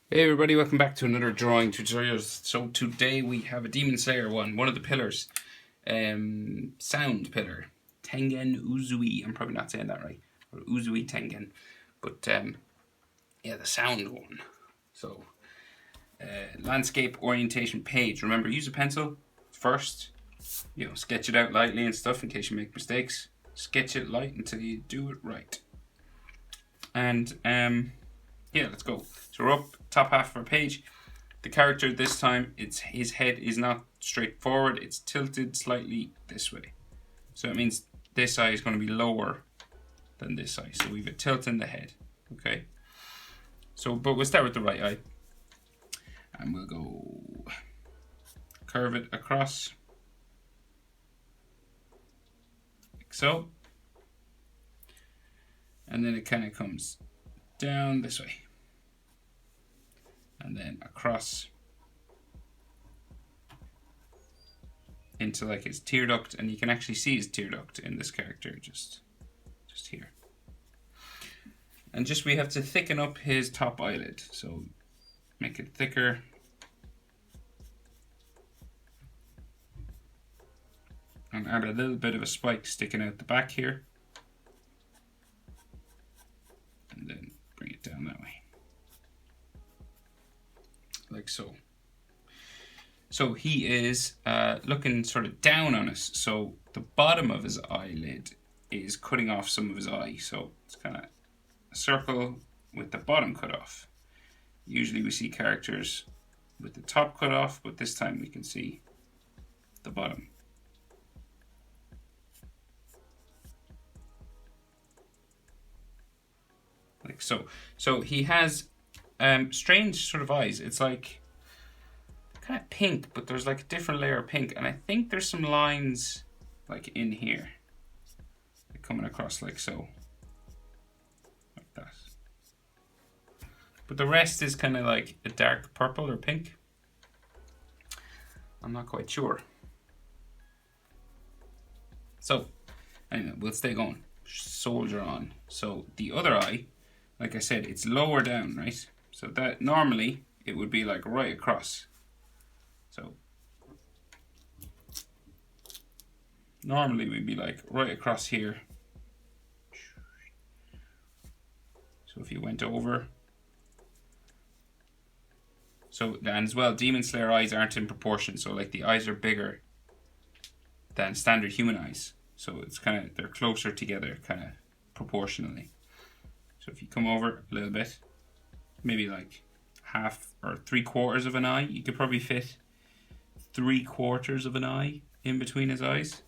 Hey everybody, welcome back to another drawing tutorial. So today we have a Demon Slayer one of the pillars, sound pillar, Tengen Uzui. I'm probably not saying that right, or Uzui Tengen, but yeah, the sound one. So landscape orientation page. Remember, use a pencil first. Sketch it out lightly and stuff in case you make mistakes. Sketch it light until you do it right. And yeah, let's go. So we're up top half of our page. The character this time, his head is not straight forward, it's tilted slightly this way. So it means this eye is going to be lower than this eye. So we have a tilt in the head. Okay. But we'll start with the right eye. And we'll go curve it across. Like so. And then it kind of comes down this way. And then across into like his tear duct, and you can actually see his tear duct in this character just here. And we have to thicken up his top eyelid, so make it thicker. And add a little bit of a spike sticking out the back here. And then bring it down that way. Like so. So he is looking sort of down on us. So the bottom of his eyelid is cutting off some of his eye. So it's kind of a circle with the bottom cut off. Usually we see characters with the top cut off, but this time we can see the bottom. Like so. So he has strange sort of eyes. It's like kind of pink, but there's like a different layer of pink, and I think there's some lines like in here coming across like so, like that. But the rest is kind of like a dark purple or pink. I'm not quite sure. So anyway, we'll stay going. Soldier on. So the other eye, like I said, it's lower down, right? So that normally it would be like right across. So normally we'd be like right across here. So if you went over. So, and as well, Demon Slayer eyes aren't in proportion. So like the eyes are bigger than standard human eyes. So it's kind of, they're closer together kind of proportionally. So if you come over a little bit, maybe like half or 3/4 of an eye, you could probably fit 3/4 of an eye in between his eyes.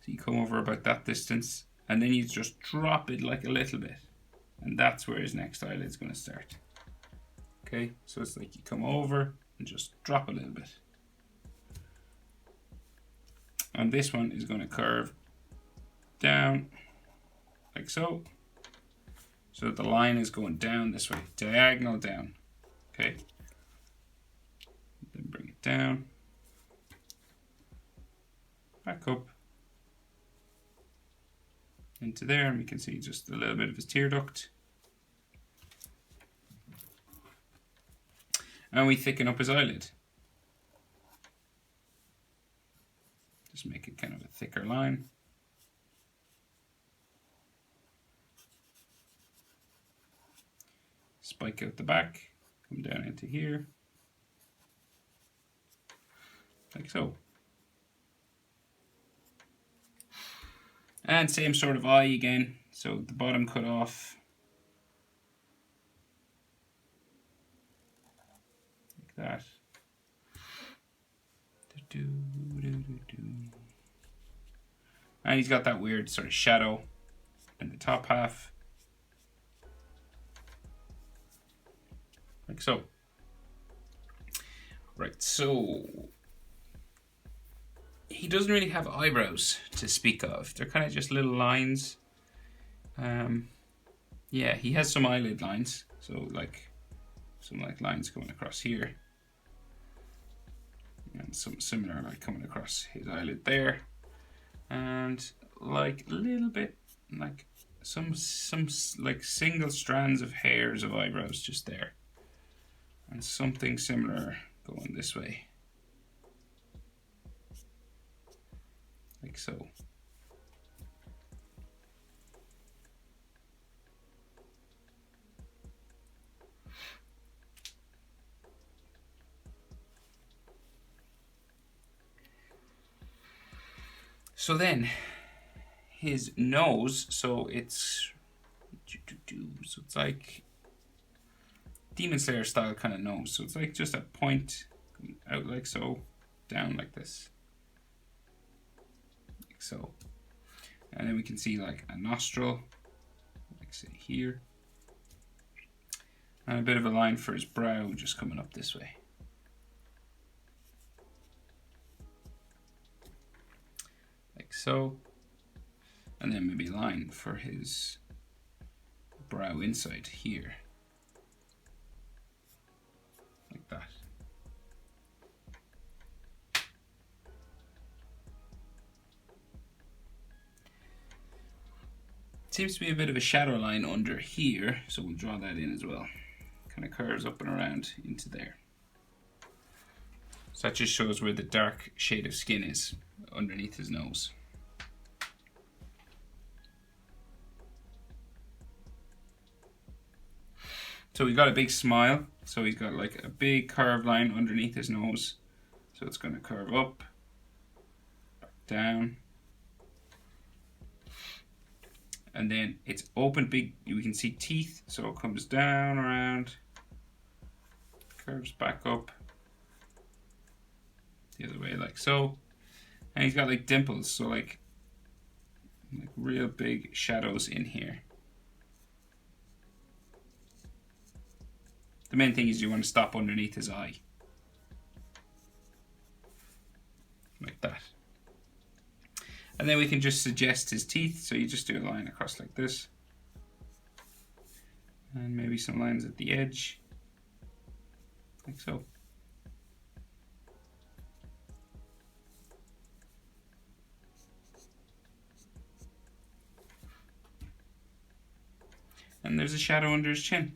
So you come over about that distance, and then you just drop it like a little bit, and that's where his next eyelid is going to start. Okay, so it's like you come over and just drop a little bit. And this one is going to curve down like so. So the line is going down this way, diagonal down. Okay. Then bring it down. Back up. Into there, and we can see just a little bit of his tear duct. And we thicken up his eyelid. Just make it kind of a thicker line. Spike out the back, come down into here, like so. And same sort of eye again, so the bottom cut off, like that. And he's got that weird sort of shadow in the top half. Like so. Right, so he doesn't really have eyebrows to speak of. They're kind of just little lines. Yeah, he has some eyelid lines. So like some like lines going across here. And some similar like coming across his eyelid there. And like a little bit like some like single strands of hairs of eyebrows just there. And something similar going this way. Like so. So then, his nose, so it's like Demon Slayer style kind of nose. So it's like just a point out like so, down like this. Like so. And then we can see like a nostril, like say here. And a bit of a line for his brow just coming up this way. Like so. And then maybe a line for his brow inside here. Like that. Seems to be a bit of a shadow line under here, so we'll draw that in as well. Kind of curves up and around into there. So that just shows where the dark shade of skin is underneath his nose. So we got a big smile, so he's got like a big curved line underneath his nose. So it's going to curve up, back down. And then it's open big, we can see teeth, so it comes down around, curves back up, the other way like so. And he's got like dimples, so like real big shadows in here. The main thing is you want to stop underneath his eye. Like that. And then we can just suggest his teeth, so you just do a line across like this. And maybe some lines at the edge, like so. And there's a shadow under his chin.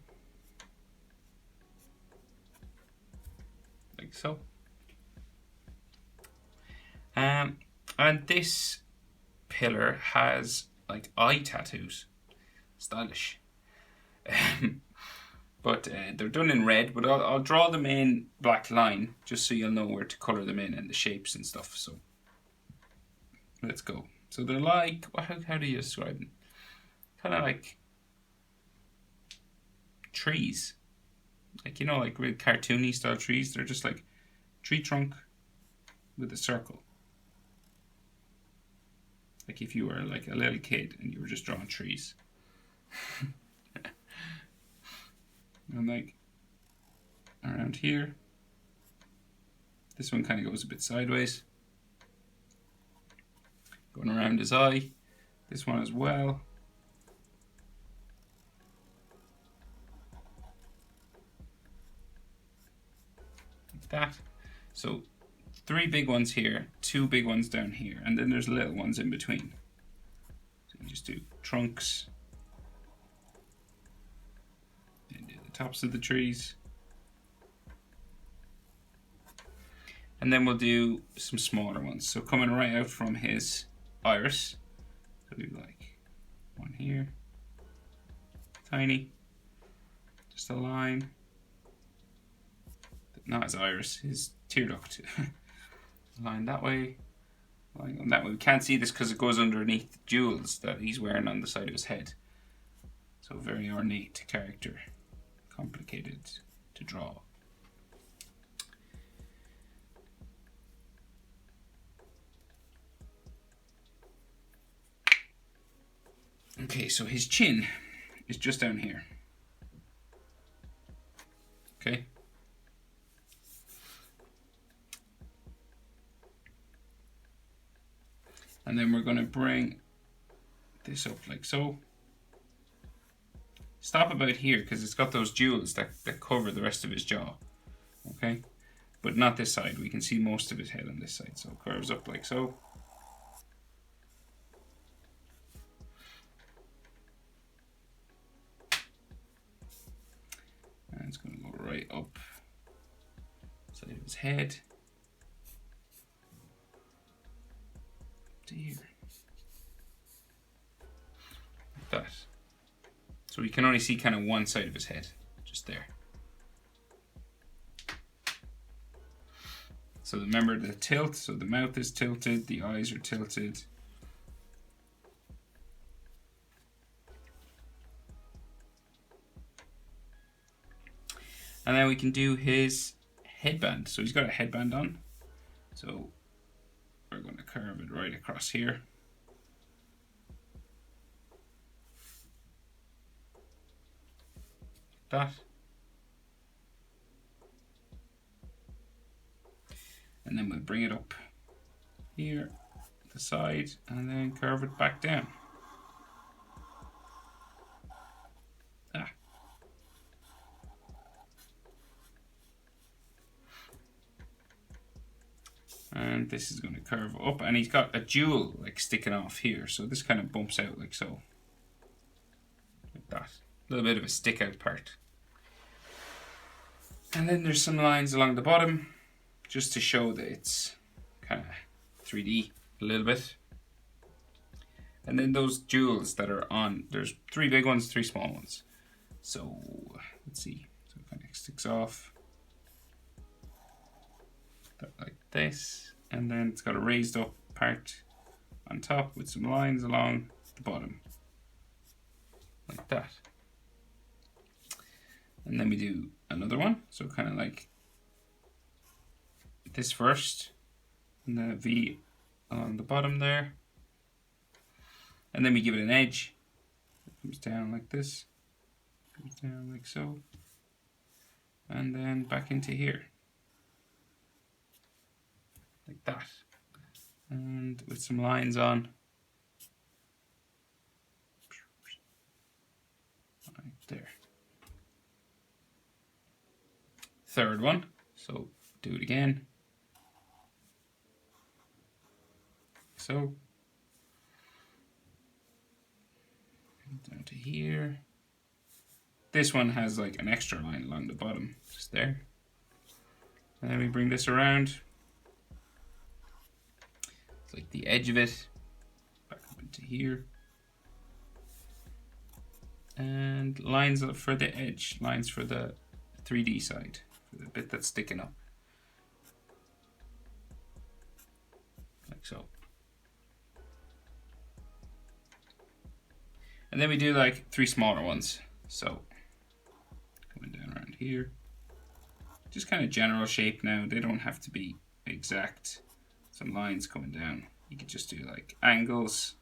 Like so. And this pillar has like eye tattoos. Stylish. But they're done in red, but I'll draw them in black line just so you'll know where to color them in and the shapes and stuff. So let's go. So they're like, how do you describe them? Kind of like trees. Like, you know, like real cartoony style trees. They're just like tree trunk with a circle. Like if you were like a little kid and you were just drawing trees. And like around here. This one kind of goes a bit sideways. Going around his eye. This one as well. Like that. So 3 big ones here, 2 big ones down here, and then there's little ones in between. So you just do trunks. And do the tops of the trees. And then we'll do some smaller ones. So coming right out from his iris. So do like one here. Tiny. Just a line. Not his iris, his tear duct. Line that way. Line on that way. We can't see this because it goes underneath the jewels that he's wearing on the side of his head. So very ornate character. Complicated to draw. Okay, so his chin is just down here. Okay. And then we're going to bring this up like so. Stop about here because it's got those jewels that cover the rest of his jaw. Okay? But not this side. We can see most of his head on this side. So it curves up like so. And it's going to go right up side of his head to here, like that. So we can only see kind of one side of his head, just there. So remember the tilt, so the mouth is tilted, the eyes are tilted. And then we can do his headband. So he's got a headband on. So we're going to curve it right across here. That. And then we'll bring it up here, the side, and then curve it back down. Ah. And this is going to curve up, and he's got a jewel like sticking off here, so this kind of bumps out like so, like that. A little bit of a stick out part. And then there's some lines along the bottom, just to show that it's kind of 3D a little bit. And then those jewels that are on, there's 3 big ones, 3 small ones. So let's see, so it kind of sticks off like this, and then it's got a raised up part on top with some lines along the bottom, like that. And then we do another one, so kind of like this first, and the V along the bottom there, and then we give it an edge. It comes down like this, comes down like so, and then back into here, like that, and with some lines on, right there. Third one, so do it again. So, down to here. This one has like an extra line along the bottom, just there. And then we bring this around. It's like the edge of it, back up into here. And lines for the edge, lines for the 3D side, for the bit that's sticking up. Like so. And then we do like 3 smaller ones. So coming down around here. Just kind of general shape now. They don't have to be exact. Some lines coming down. You could just do like angles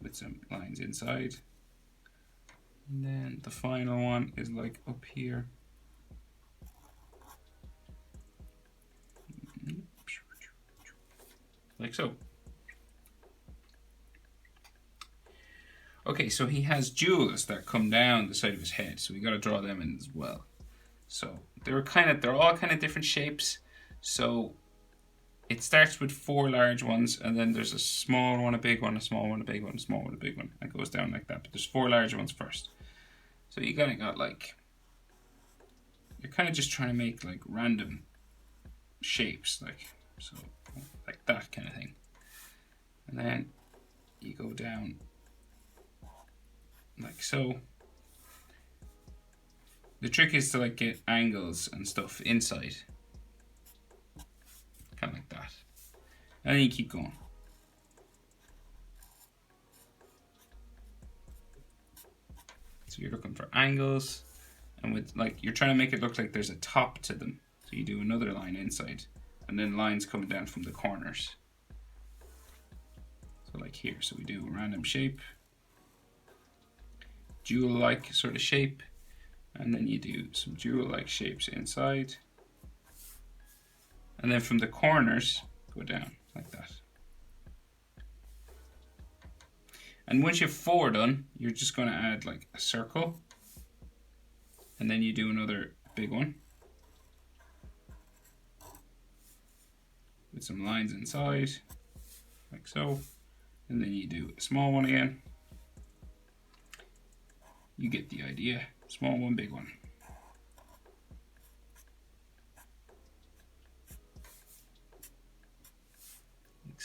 with some lines inside. And then the final one is like up here. Like so. Okay, so he has jewels that come down the side of his head, so we got to draw them in as well. So they're all kind of different shapes. So it starts with 4 large ones, and then there's a small one, a big one, a small one, a big one, a small one, a big one. It goes down like that, but there's 4 large ones first. So you kind of got like, you're kind of just trying to make like random shapes, like so, like that kind of thing. And then you go down like so. The trick is to like get angles and stuff inside, kind of like that, and then you keep going. So you're looking for angles, and with like you're trying to make it look like there's a top to them. So you do another line inside, and then lines coming down from the corners. So like here, so we do a random shape, jewel-like sort of shape, and then you do some jewel-like shapes inside, and then from the corners go down like that. And once you have 4 done, you're just going to add like a circle, and then you do another big one with some lines inside, like so, and then you do a small one again. You get the idea. Small one, big one.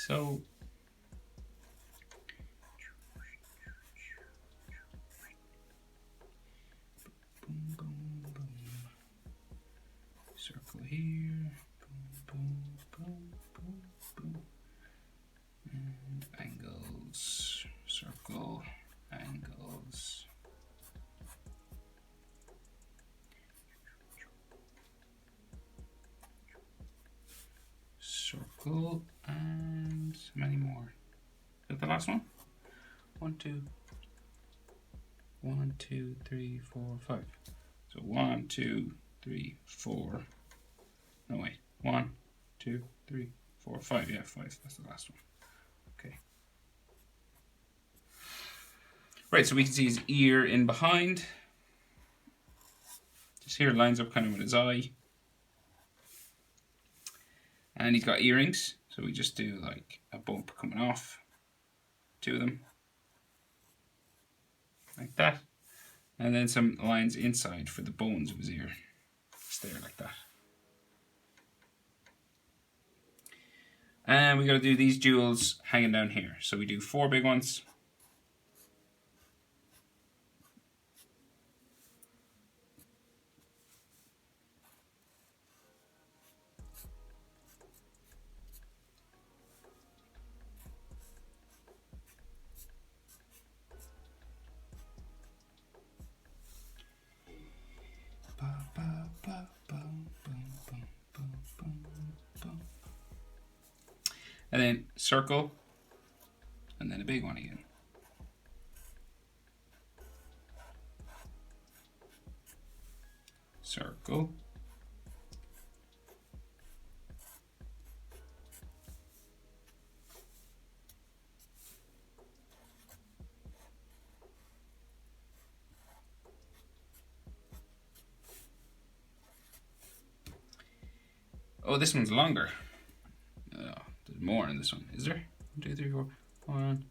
so. Boom, boom, boom. Circle here. Boom, boom, boom, boom, boom. And angles. Circle. Angles. Circle. And how many more? Is that the last one? 1, 2. 1, 2, 3, 4, 5. So 1, 2, 3, 4. No wait. 1, 2, 3, 4, 5. Yeah, 5. That's the last one. Okay. Right, so we can see his ear in behind. Just here lines up kind of with his eye. And he's got earrings. So we just do like a bump coming off. 2 of them. Like that. And then some lines inside for the bones of his ear. Just there like that. And we got to do these jewels hanging down here. So we do 4 big ones. And then circle, and then a big one again. Circle. Oh, this one's longer. Oh, there's more in this one. Is there? 1, 2, 3, 4. 1.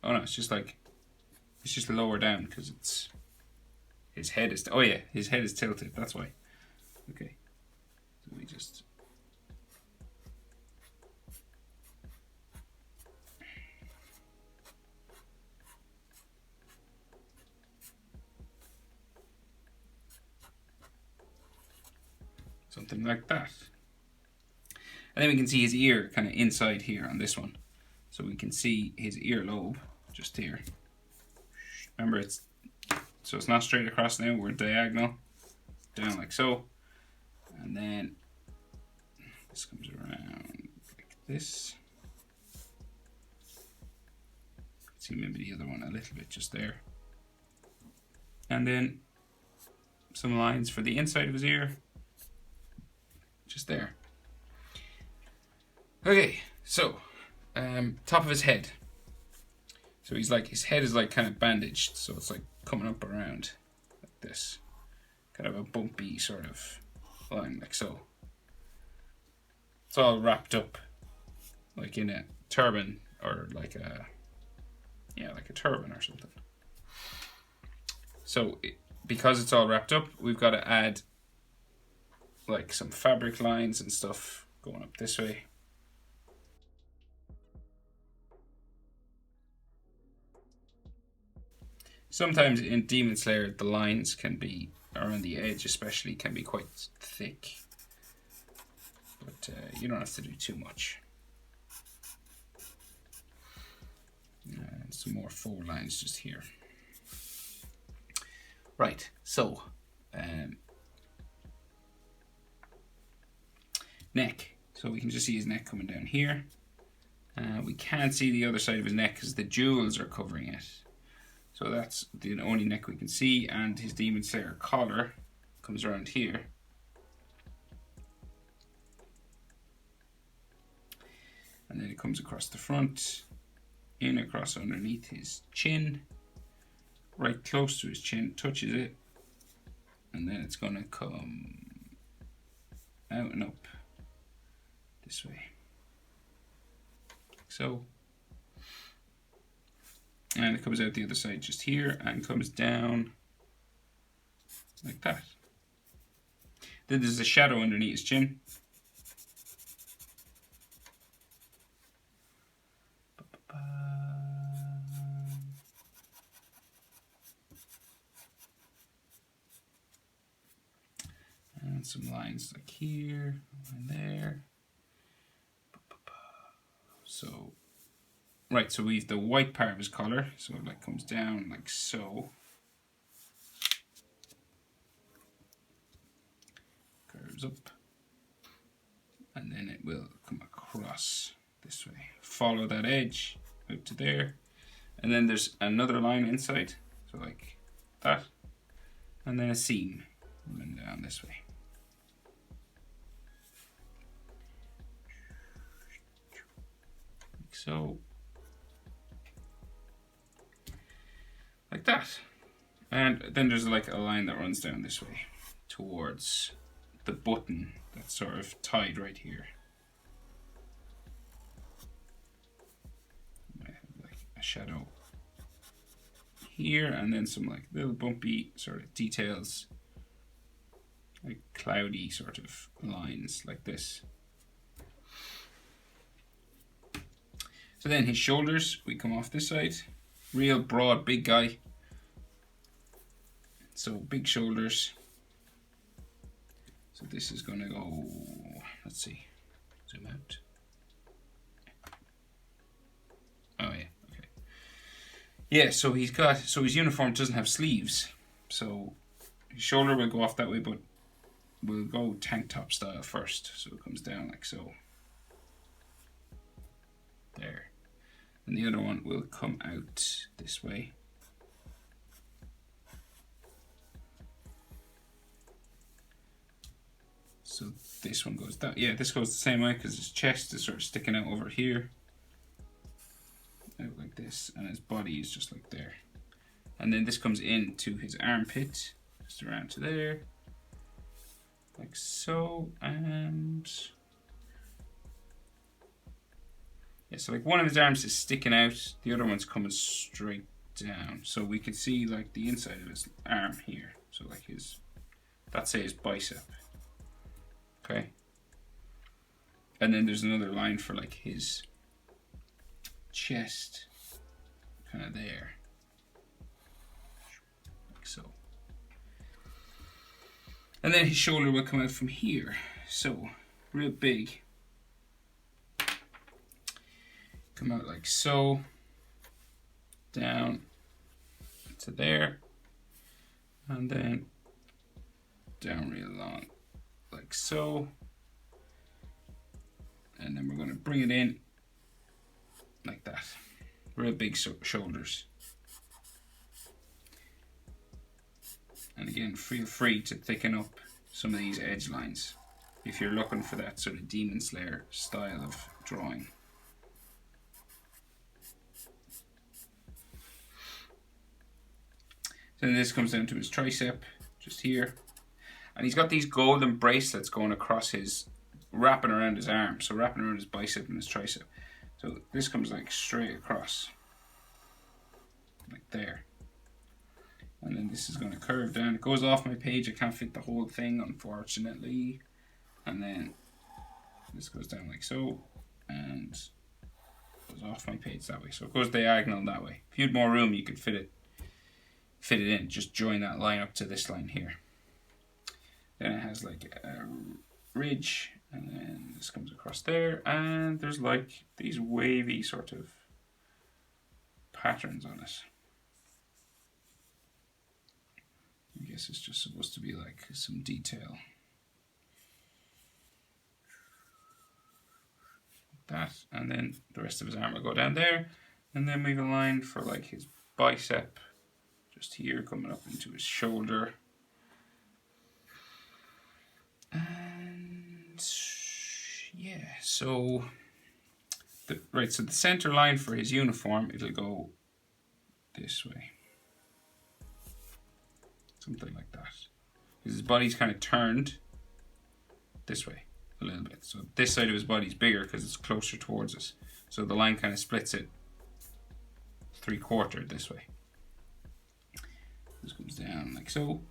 Oh no, it's just lower down because it's his head is. Oh yeah, his head is tilted. That's why. Okay. So we just. Something like that. And then we can see his ear kind of inside here on this one. So we can see his earlobe just here. Remember, it's not straight across now, we're diagonal. Down like so. And then this comes around like this. See maybe the other one a little bit just there. And then some lines for the inside of his ear. Just there. Okay, so top of his head. So he's like, his head is like kind of bandaged, so it's like coming up around like this. Kind of a bumpy sort of line, like so. It's all wrapped up like in a turban or like a, yeah, like a turban or something. So because it's all wrapped up, we've got to add like some fabric lines and stuff going up this way. Sometimes in Demon Slayer, the lines can be, around the edge especially, can be quite thick. But you don't have to do too much. And some more 4 lines just here. Right, so neck. So we can just see his neck coming down here. We can't see the other side of his neck because the jewels are covering it. So that's the only neck we can see, and his Demon Slayer collar comes around here. And then it comes across the front, in across underneath his chin, right close to his chin, touches it, and then it's going to come out and up this way. Like so. And it comes out the other side just here and comes down like that. Then there's a shadow underneath his chin. And some lines like here, and there. So, right, so we've the white part of his collar, so it like comes down like so. Curves up. And then it will come across this way. Follow that edge out to there. And then there's another line inside, so like that. And then a seam running down this way. Like so. Like that. And then there's like a line that runs down this way towards the button that's sort of tied right here. I have like a shadow here, and then some like little bumpy sort of details, like cloudy sort of lines like this. So then his shoulders, we come off this side, real broad, big guy. So big shoulders. So this is gonna go, let's see, zoom out. Oh yeah, okay. Yeah, so he's got, so his uniform doesn't have sleeves. So his shoulder will go off that way, but we'll go tank top style first. So it comes down like so. There. And the other one will come out this way. So this one goes down. Yeah, this goes the same way because his chest is sort of sticking out over here. Out like this, and his body is just like there. And then this comes into his armpit, just around to there. Like so, and yeah, so like one of his arms is sticking out, the other one's coming straight down. So we can see like the inside of his arm here. So like his, that's say his bicep. Okay. And then there's another line for like his chest, kind of there. Like so. And then his shoulder will come out from here. So, real big. Come out like so. Down to there. And then down real long. Like so. And then we're going to bring it in like that. Real big shoulders. And again, feel free to thicken up some of these edge lines if you're looking for that sort of Demon Slayer style of drawing. Then this comes down to his tricep, just here. And he's got these golden bracelets going across his, wrapping around his arm. So wrapping around his bicep and his tricep. So this comes like straight across. Like there. And then this is going to curve down. It goes off my page. I can't fit the whole thing, unfortunately. And then this goes down like so. And goes off my page that way. So it goes diagonal that way. If you had more room, you could fit it in. Just join that line up to this line here. Then it has like a ridge, and then this comes across there, and there's like these wavy sort of patterns on it. I guess it's just supposed to be like some detail. That, and then the rest of his arm will go down there, and then we have a line for like his bicep, just here coming up into his shoulder. And yeah, so so the center line for his uniform, it'll go this way. Something like that. Because his body's kind of turned this way a little bit. So this side of his body's bigger because it's closer towards us. So the line kind of splits it 3/4 this way. This comes down like so.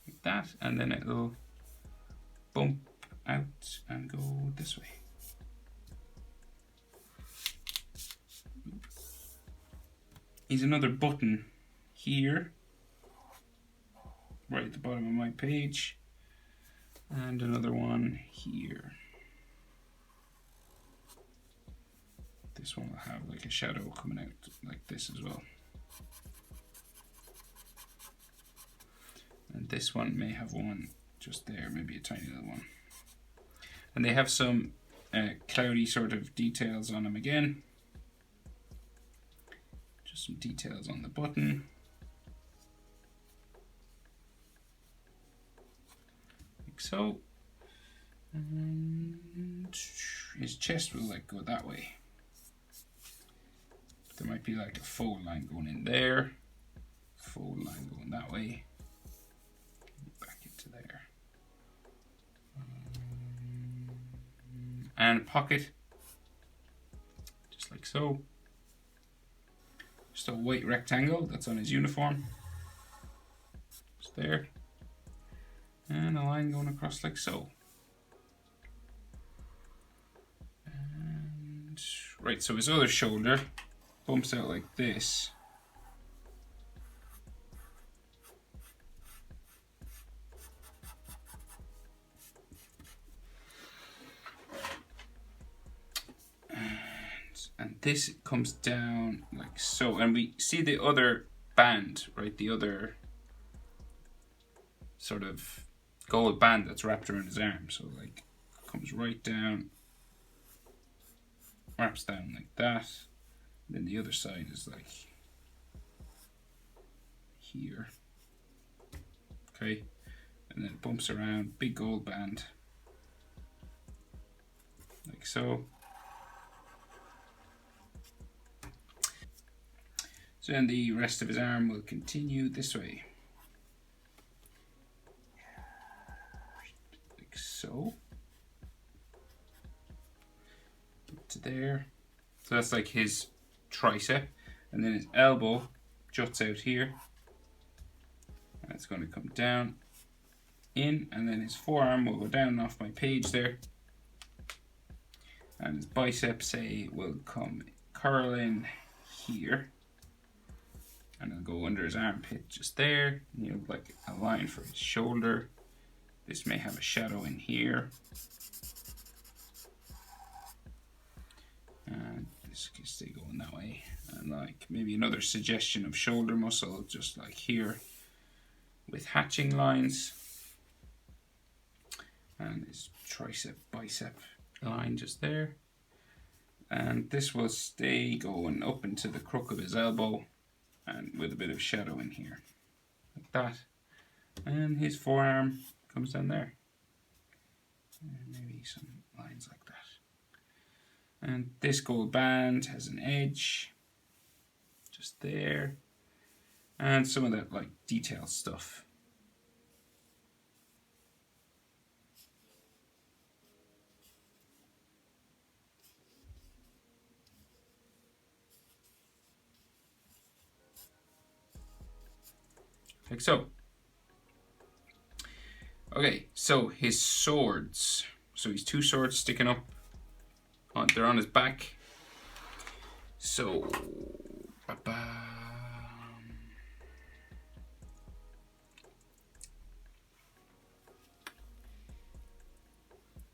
Like that, and then it'll bump out and go this way. He's another button here, right at the bottom of my page, and another one here. This one will have like a shadow coming out like this as well. And this one may have one just there, maybe a tiny little one. And they have some cloudy sort of details on them again. Just some details on the button. Like so. And his chest will like go that way. There might be like a fold line going in there. Fold line going that way. Back into there. And pocket. Just like so. Just a white rectangle that's on his uniform. Just there. And a line going across like so. And right, so his other shoulder bumps out like this. And this comes down like so. And we see the other band, right? The other sort of gold band that's wrapped around his arm. So like comes right down, wraps down like that. And then the other side is like here. Okay. And then it bumps around, big gold band. Like so. So then the rest of his arm will continue this way. Like so. To there. So that's like his tricep. And then his elbow juts out here. And it's going to come down, in, and then his forearm will go down off my page there. And his biceps, say, will come curl in here. And it'll go under his armpit just there. And you have like a line for his shoulder. This may have a shadow in here. And this can stay going that way. And like maybe another suggestion of shoulder muscle just like here with hatching lines. And his tricep, bicep line just there. And this will stay going up into the crook of his elbow and with a bit of shadow in here. Like that. And his forearm comes down there. And maybe some lines like that. And this gold band has an edge just there. And some of that like detail stuff. Like so. Okay, so his swords. So he's two swords sticking up. They're on his back. So,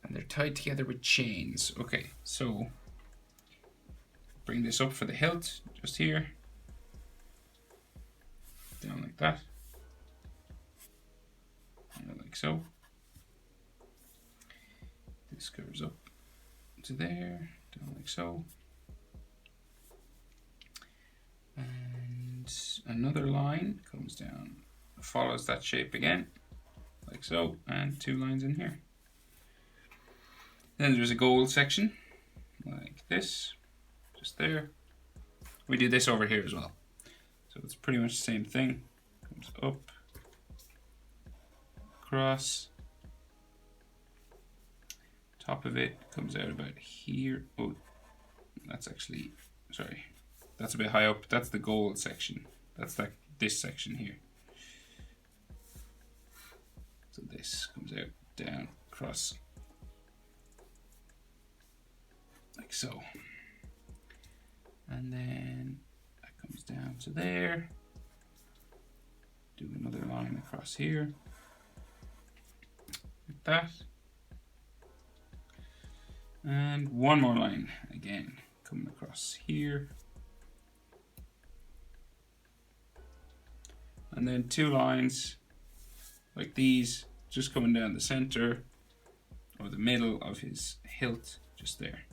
and they're tied together with chains. Okay, so bring this up for the hilt, just here. Down like that. And like so. This goes up to there, down like so. And another line comes down, follows that shape again, like so, and two lines in here. Then there's a gold section, like this, just there. We do this over here as well. So it's pretty much the same thing. Comes up, across, top of it comes out about here. Oh, that's actually, sorry, that's a bit high up. That's the gold section. That's like this section here. So this comes out, down, across, like so. And then that comes down to there. do another line across here, like that. And one more line again, coming across here. And then 2 lines like these, just coming down the center or the middle of his hilt, just there.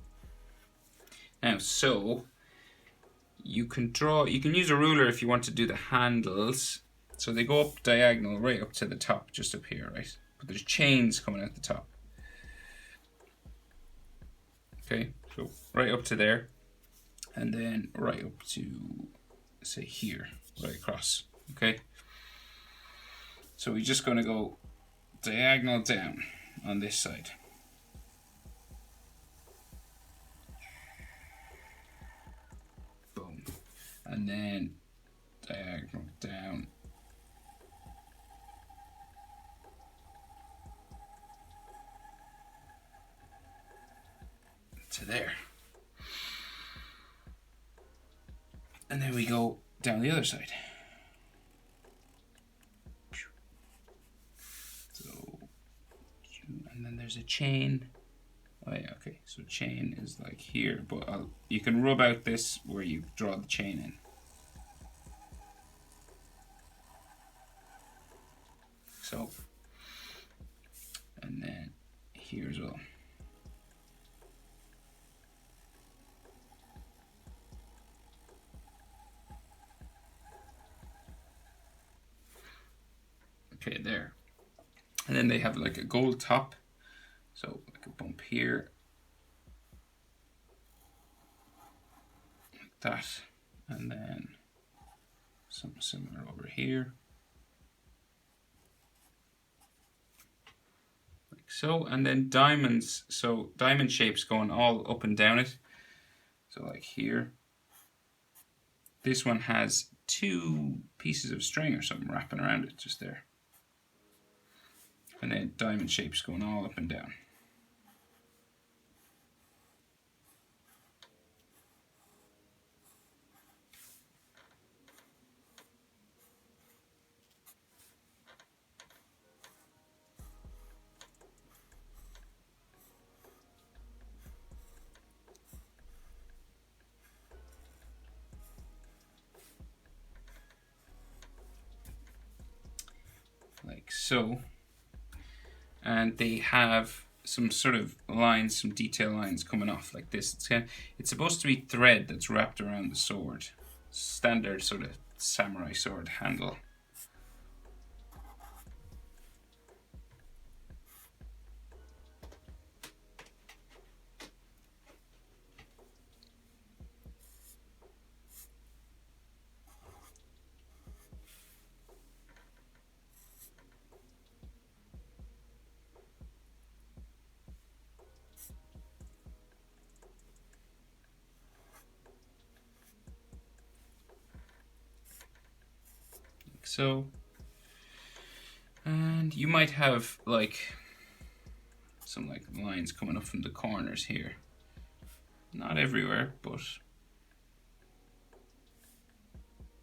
Now, so you can use a ruler if you want to do the handles. So they go up diagonal right up to the top, just up here, right? But there's chains coming out the top. Okay, so right up to there, and then right up to, say, here, right across, okay? So we're just going to go diagonal down on this side. Boom. And then diagonal down to there. And then we go down the other side. So, and then there's a chain. Oh yeah, okay, so chain is like here, but you can rub out this where you draw the chain in. So, and then here as well. Okay, there. And then they have like a gold top. So like a bump here. Like that. And then something similar over here. Like so. And then diamonds. So diamond shapes going all up and down it. So like here. This one has 2 pieces of string or something wrapping around it, just there. And then diamond shapes going all up and down. Like so. And they have some sort of lines, some detail lines coming off like this. It's supposed to be thread that's wrapped around the sword. Standard sort of samurai sword handle. Like so. And you might have like some like lines coming up from the corners here. Not everywhere, but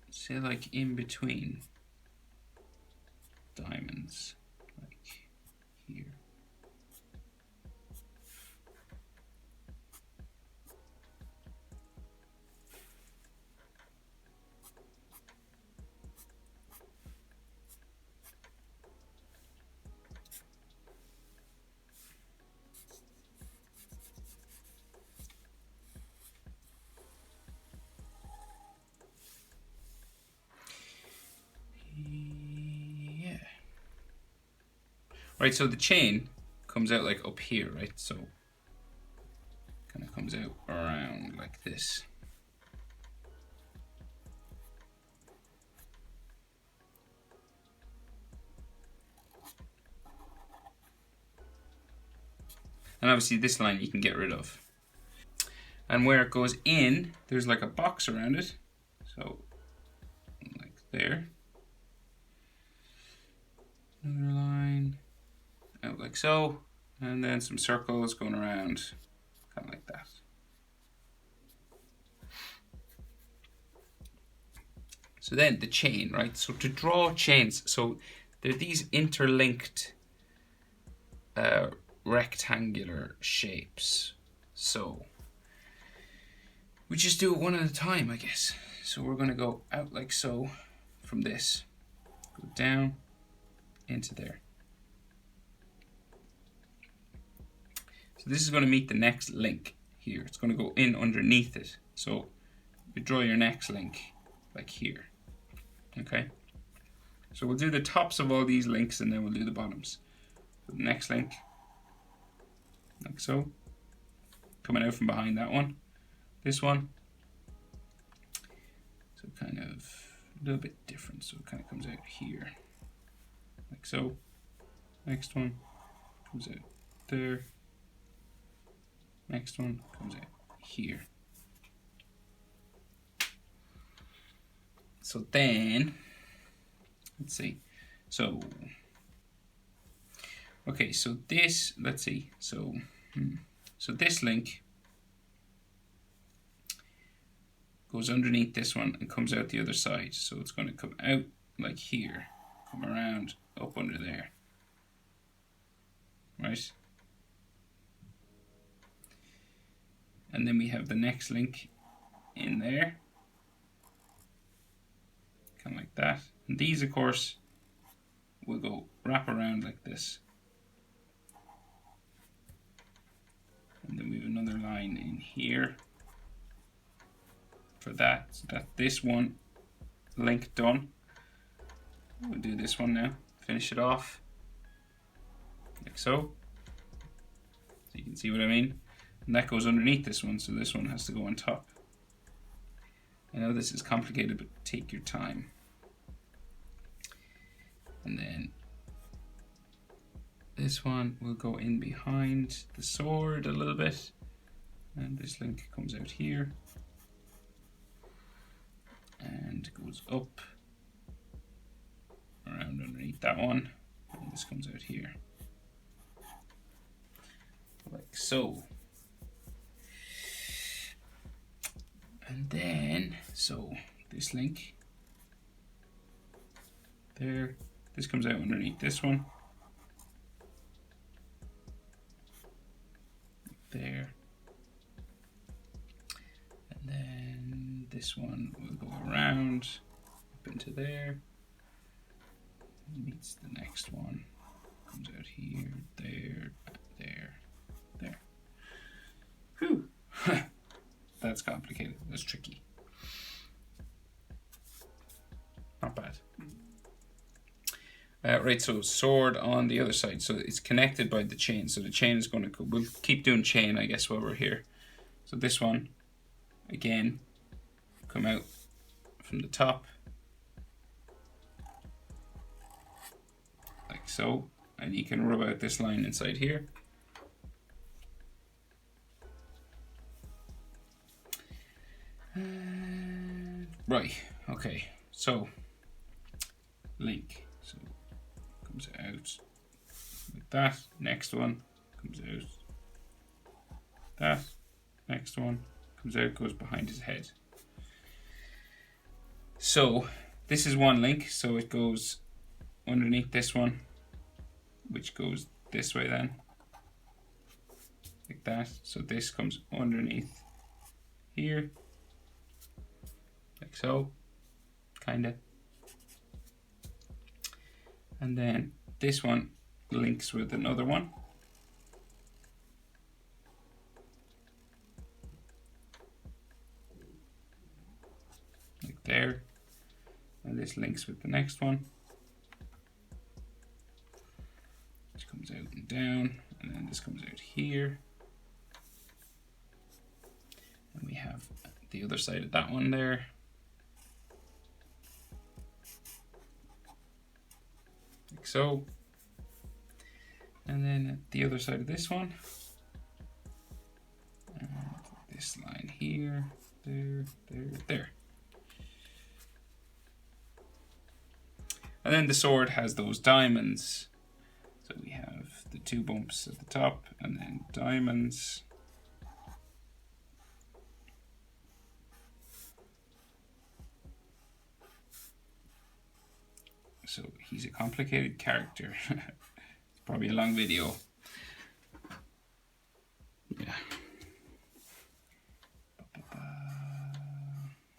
say like in between diamonds, like here. Right, so the chain comes out like up here, right? So kind of comes out around like this. And obviously this line you can get rid of. And where it goes in, there's like a box around it. So like there. Another line out like so. And then some circles going around, kind of like that. So then the chain, right? So to draw chains, so they're these interlinked rectangular shapes. So we just do it one at a time, I guess. So we're going to go out like so from this, go down into there. So this is going to meet the next link here. It's going to go in underneath it. So you draw your next link like here. Okay. So we'll do the tops of all these links and then we'll do the bottoms. So the next link, like so, coming out from behind that one. This one, so kind of a little bit different. So it kind of comes out here, like so. Next one comes out there. Next one comes out here. So then, let's see. So, okay, so this, let's see. So, so this link goes underneath this one and comes out the other side. So it's going to come out like here, come around up under there, right? And then we have the next link in there, kind of like that. And these, of course, will go wrap around like this. And then we have another line in here for that, so that this one link done. We'll do this one now, finish it off like so. So you can see what I mean. And that goes underneath this one, so this one has to go on top. I know this is complicated, but take your time. And then this one will go in behind the sword a little bit. And this link comes out here. And goes up around underneath that one. And this comes out here. Like so. And then, so this link there, this comes out underneath this one. There. And then this one will go around up into there. Meets the next one. Comes out here, there, there, there. Whew. That's complicated. That's tricky. Not bad. Right, so sword on the other side. So it's connected by the chain. So the chain is going to go. We'll keep doing chain, I guess, while we're here. So this one, again, come out from the top. Like so. And you can rub out this line inside here. Right, okay, so link, so comes out like that, next one comes out, that, next one comes out, goes behind his head. So this is one link, so it goes underneath this one, which goes this way then, like that, so this comes underneath here. Like so, kinda. And then this one links with another one. Like there. And this links with the next one. Which comes out and down. And then this comes out here. And we have the other side of that one there. Like so. And then at the other side of this one, and this line here, there, there, there. And then the sword has those diamonds. So we have the two bumps at the top and then diamonds. So he's a complicated character. It's probably a long video. Yeah.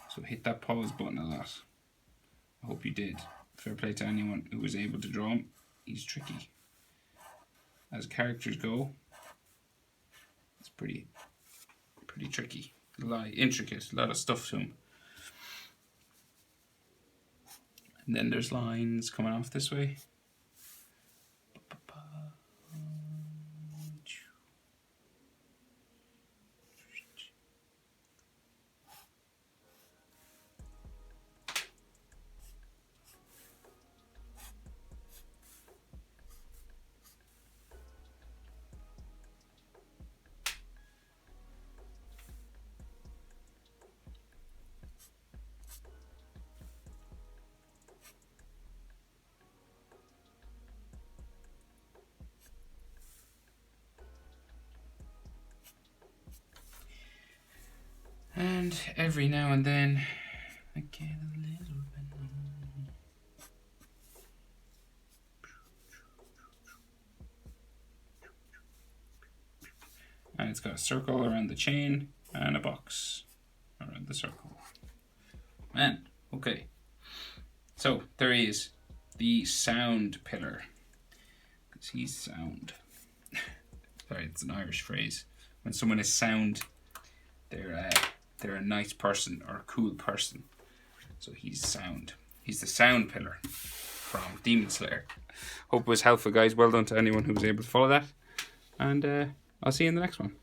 So hit that pause button a lot. I hope you did. Fair play to anyone who was able to draw him. He's tricky. As characters go, it's pretty tricky. A lot intricate, a lot of stuff to him. And then there's lines coming off this way. And every now and then, I get a little bit. And it's got a circle around the chain and a box around the circle. Man, okay. So there he is, the sound pillar. Because he's sound. Sorry, it's an Irish phrase. When someone is sound, they're a nice person or a cool person. So he's sound. He's the sound pillar from Demon Slayer. Hope it was helpful, guys. Well done to anyone who was able to follow that. And I'll see you in the next one.